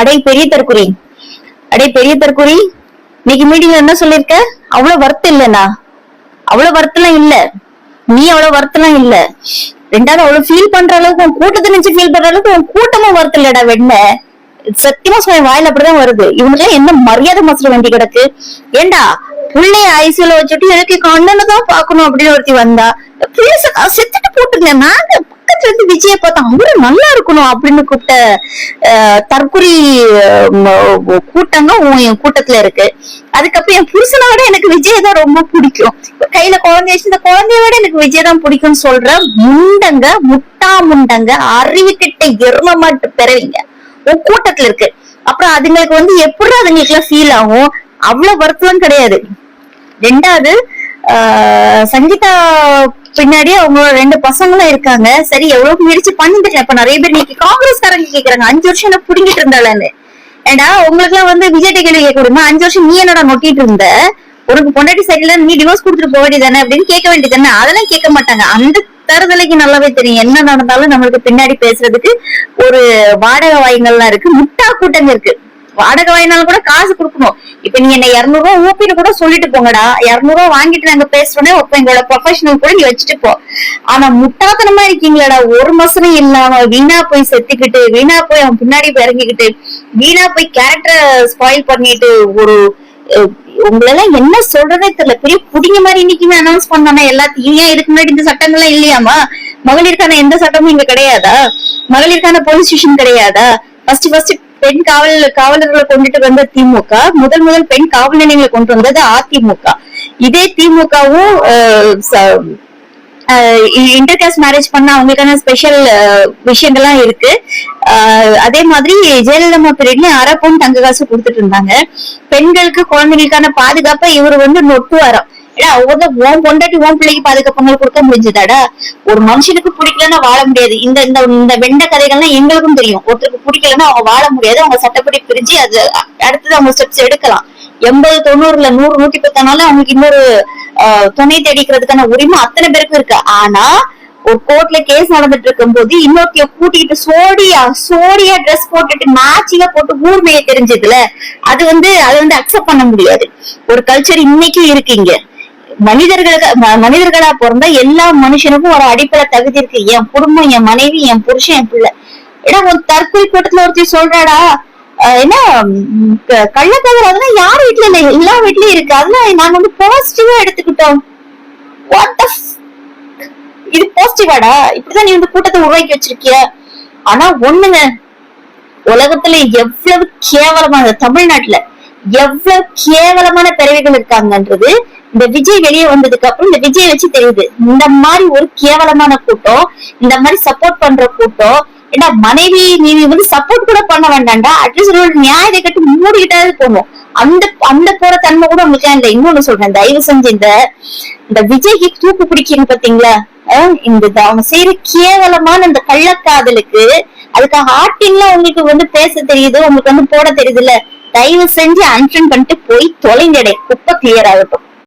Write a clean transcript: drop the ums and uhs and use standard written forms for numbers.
அடே பெரிய தற்குறி, அடே பெரிய தற்குறி, இன்னைக்கு மீட்டிங்ல என்ன சொல்லிருக்க? அவ்வளவு வருத்தம் இல்லண்ணா, அவ்வளவு வருத்தம் இல்ல, நீ அவ்வளவு வருத்தம் இல்ல. ரெண்டாவது அவ்வளவு ஃபீல் பண்ற அளவுக்கு உன் கூட்டத்தை நினைச்சு ஃபீல் பண்ற அளவுக்கு உன் கூட்டமும் வருத்தம் இல்லடா வெண்ண. சத்தியமா சொல்ல வாயில அப்படிதான் வருது. இவனுக்கு என்ன மரியாதை மசர வேண்டி கிடக்கு? ஏண்டா புள்ளைய ஐசியூல வச்சுட்டு எனக்கு கண்ணனை தான் பாக்கணும் அப்படின்னு ஒருத்தி வந்தா, செத்துட்டு போட்டுங்க. நாங்க பக்கத்துல இருந்து விஜய பார்த்தா அவரு நல்லா இருக்கணும் அப்படின்னு கூப்பிட்ட தற்குறி கூட்டங்க என் கூட்டத்துல இருக்கு. அதுக்கப்புறம் என் புருஷனை விட எனக்கு விஜய் தான் ரொம்ப பிடிக்கும். கையில குழந்தை வச்சு இந்த குழந்தைய விட எனக்கு விஜய் தான் பிடிக்கும்னு சொல்ற முண்டங்க, முட்டா முண்டங்க, அறிவு கிட்ட எரும மாட்டு பிறவிங்க உன் கூட்டத்துல இருக்கு. அப்புறம் அதுங்களுக்கு எப்படி அதுங்களுக்கு எல்லாம் ஃபீல் ஆகும்? அவ்வளவு வருத்தம் கிடையாது. ரெண்டாவது சங்கீதா பின்னாடி அவங்க 2 பசங்களும் இருக்காங்க. சரி எவ்வளவு முயற்சி பண்ணிட்டு இப்ப நிறைய பேர் இன்னைக்கு காங்கிரஸ்காரங்க கேக்குறாங்க 5 வருஷம் என்ன புடிங்கிட்டு இருந்தாலன்னு. ஏண்டா உங்களுக்கு எல்லாம் விஜய் கேள்வி கேட்க முடியுமா? 5 வருஷம் நீ என்னடா நொட்டிட்டு இருந்த? உனக்கு பொண்டாட்டி சரியில்லை, நீ டிவோர்ஸ் கொடுத்துட்டு போக வேண்டியதானே அப்படின்னு கேட்க வேண்டியதானே? அதெல்லாம் கேட்க மாட்டாங்க. அந்த தருதலைக்கு நல்லாவே தெரியும் என்ன நடந்தாலும் நம்மளுக்கு பின்னாடி பேசுறதுக்கு ஒரு வாடகை வாய்ங்கள்லாம் இருக்கு, முட்டா கூட்டங்க இருக்கு. வாடகை வாங்கினாலும் கூட காசு கொடுக்கணும். இப்ப நீ என்ன 200 ரூபாய் ஊப்பிட்டு கூட சொல்லிட்டு போங்கடா, 200 ரூபாய் வாங்கிட்டு நாங்க பேசுறோன்னே எங்களோட ப்ரொஃபஷனல் கூட நீ வச்சுட்டு போ. ஆனா முட்டாத்தனமா இருக்கீங்களாடா, ஒரு மாசமே இல்லாம வீணா போய் செத்துக்கிட்டு, வீணா போய் அவன் பின்னாடி இறங்கிக்கிட்டு, வீணா போய் கேரக்டரை ஸ்பாயில் பண்ணிட்டு, ஒரு உங்களெல்லாம் என்ன சொல்றதே தெரியல. பெரிய புடிங்க மாதிரி இன்னைக்குமே அனௌன்ஸ் பண்ணானே எல்லாத்தையும். ஏன் இதுக்கு முன்னாடி இந்த சட்டங்கள்லாம் இல்லையாமா? மகளிருக்கான எந்த சட்டமும் இங்க கிடையாதா? மகளிருக்கான போலீஸ் ஸ்டேஷன் கிடையாதா? ஃபர்ஸ்ட் பெண் காவலர்களை கொண்டுட்டு வந்த திமுக, முதல் பெண் காவல் நிலையங்களை கொண்டு வந்தது அதிமுக. இதே திமுகவும் இன்டர்காஸ்ட் மேரேஜ் பண்ண அவங்களுக்கான ஸ்பெஷல் விஷயங்கள்லாம் இருக்கு. அதே மாதிரி ஜெயலலிதா பீரியட்ல அரப்பும் தங்க காசு கொடுத்துட்டு இருந்தாங்க. பெண்களுக்கு குழந்தைகளுக்கான பாதுகாப்பை இவரு நொட்டு வரோம். உன் பொண்டாட்டி உன் பிள்ளைக்கு பாதுகாப்புகள் கொடுக்க முடிஞ்சதாடா? ஒரு மனுஷனுக்கு பிடிக்கலன்னா வாழ முடியாது. இந்த வெண்ட கதைகள்லாம் எங்களுக்கும் தெரியும். ஒருத்தருக்கு பிடிக்கலன்னா அவங்க வாழ முடியாது. அவங்க சட்டப்படி பிரிஞ்சு அது அடுத்தது அவங்க ஸ்டெப்ஸ் எடுக்கலாம். 80, 90, 100, 110 நாள் அவங்களுக்கு இன்னொரு துணை தேடிக்கிறதுக்கான உரிமை அத்தனை பேருக்கும் இருக்கு. ஆனா ஒரு கோர்ட்ல கேஸ் நடந்துட்டு இருக்கும் போது இன்னொருத்தைய கூட்டிட்டு சோடியா ட்ரெஸ் போட்டுட்டு மேட்சிங்கா போட்டு ஊர்மைய தெரிஞ்சதுல அது அக்செப்ட் பண்ண முடியாது. ஒரு கல்ச்சர் இன்னைக்கும் இருக்கு இங்க. மனிதர்களா பிறந்தா எல்லா மனுஷனுக்கும் ஒரு அடிப்படை தகுதி இருக்கு. என் குடும்பம், என் மனைவி, என் புருஷன், என் பிள்ளை. ஏன்னா ஒரு தற்கொலை கூட்டத்துல ஒருத்தி சொல்றாடா, என்ன கள்ளத்தவறு அதெல்லாம் யார் வீட்டுல இல்ல, எல்லா வீட்லயும் இருக்கு. அதெல்லாம் நாங்க பாசிட்டிவா எடுத்துக்கிட்டோம். இது பாசிட்டிவாடா? இப்படிதான் நீ கூட்டத்தை உருவாக்கி வச்சிருக்கிய. ஆனா ஒண்ணுங்க, உலகத்துல எவ்வளவு கேவலமான, தமிழ்நாட்டுல எவ்வளவு கேவலமான பிறவிகள் இருக்காங்கன்றது இந்த விஜய் வெளியே வந்ததுக்கு அப்புறம் இந்த விஜய் வச்சு தெரியுது. இந்த மாதிரி ஒரு கேவலமான கூட்டம், இந்த மாதிரி சப்போர்ட் பண்ற கூட்டம். ஏன்னா மனைவி நீ சப்போர்ட் கூட பண்ண வேண்டாம்டா, அட்லீஸ்ட் ஒரு நியாயத்தை கட்டி மூடிக்கிட்டாவது போகும். அந்த போற தன்மை கூட உங்களுக்கு இல்ல. இன்னொன்னு சொல்றேன், தயவு செஞ்சு இந்த விஜய்க்கு தூக்கு பிடிக்கீங்க பாத்தீங்களா? அவங்க செய்யற கேவலமான இந்த கள்ளக்காதலுக்கு அதுக்காக ஆக்டிங்லாம் உங்களுக்கு பேச தெரியுது, உங்களுக்கு போட தெரியுது இல்ல? தயவு செஞ்சு அன்ஃப்ரெண்ட் பண்ணிட்டு போய் தொலைங்கடே, குப்பை கிளியர் ஆகட்டும்.